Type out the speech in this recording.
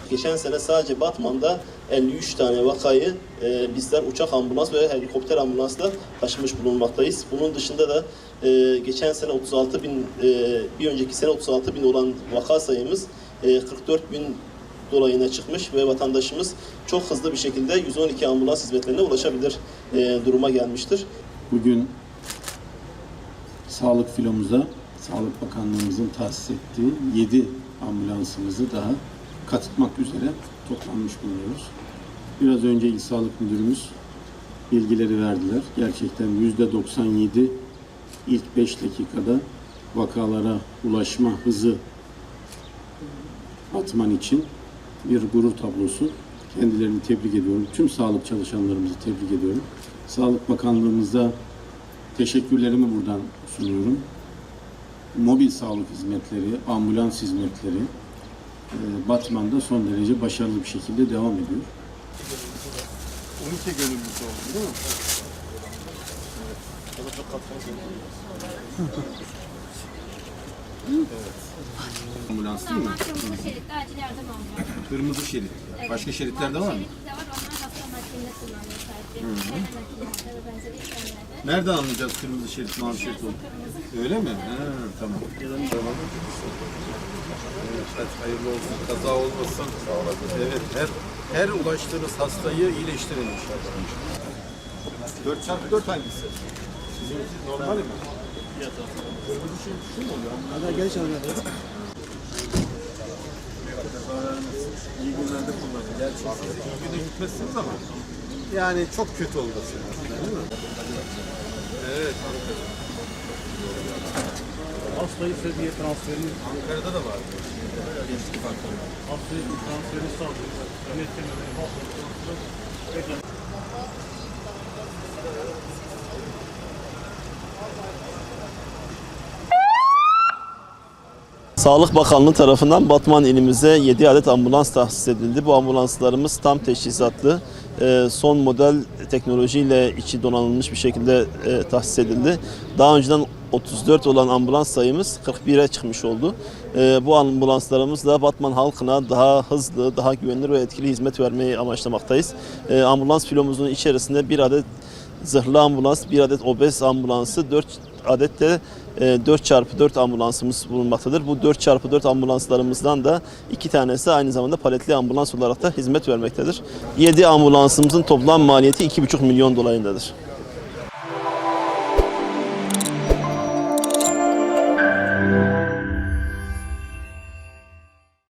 Geçen sene sadece Batman'da 53 tane vakayı bizler uçak ambulans ve helikopter ambulansla taşımış bulunmaktayız. Bunun dışında da geçen sene 36 bin, bir önceki sene 36 bin olan vaka sayımız 44 bin dolayına çıkmış ve vatandaşımız çok hızlı bir şekilde 112 ambulans hizmetlerine ulaşabilir duruma gelmiştir. Bugün sağlık filomuza Sağlık Bakanlığımızın tahsis ettiği 7 ambulansımızı daha katılmak üzere toplanmış bulunuyoruz. Biraz önce İl Sağlık Müdürümüz bilgileri verdiler. Gerçekten %97 ilk 5 dakikada vakalara ulaşma hızı Batman için bir gurur tablosu. Kendilerini tebrik ediyorum. Tüm sağlık çalışanlarımızı tebrik ediyorum. Sağlık Bakanlığımıza teşekkürlerimi buradan sunuyorum. Mobil sağlık hizmetleri, ambulans hizmetleri Batman'da son derece başarılı bir şekilde devam ediyor. 12 gönüllüsü oldu değil mi? Evet. Ambulans değil mi? Kırmızı şeritte acil yardım ambulans. Kırmızı şerit. Evet. Başka şeritlerde var mı? Şerit de var. Onlar hasta naklinde kullanılıyor sadece. Naklinde ve benzeri işlemlerde. Nereden anlayacağız kırmızı şerit, mavi şerit olduğunu? Öyle mi? Ha, tamam. Tamam. Evet, hadi hayırlı olsun, kaza olmasın. Evet, her ulaştığınız hastayı iyileştirin inşallah. 4x4 hangisi? Sizinki normal mi? Kırmızı şerit şu mu oluyor? Hadi gel çalıyor. İyi günlerde kullanın. Gerçi siz iyi güne gitmezsiniz ama yani çok kötü olmasın. Değil mi? Evet, Ankara. Hastayı seviye transferini Ankara'da da var. Geçti farklı. hastayı transferini sağlıyoruz. Yönetmenleri hastayı Sağlık Bakanlığı tarafından Batman ilimize 7 adet ambulans tahsis edildi. Bu ambulanslarımız tam teçhizatlı, son model teknolojiyle içi donanılmış bir şekilde tahsis edildi. Daha önceden 34 olan ambulans sayımız 41'e çıkmış oldu. Bu ambulanslarımızla Batman halkına daha hızlı, daha güvenilir ve etkili hizmet vermeyi amaçlamaktayız. Ambulans filomuzun içerisinde bir adet zırhlı ambulans, bir adet obez ambulansı, 4 adet de 4x4 ambulansımız bulunmaktadır. Bu 4x4 ambulanslarımızdan da 2 tanesi aynı zamanda paletli ambulans olarak da hizmet vermektedir. 7 ambulansımızın toplam maliyeti 2,5 milyon dolayındadır.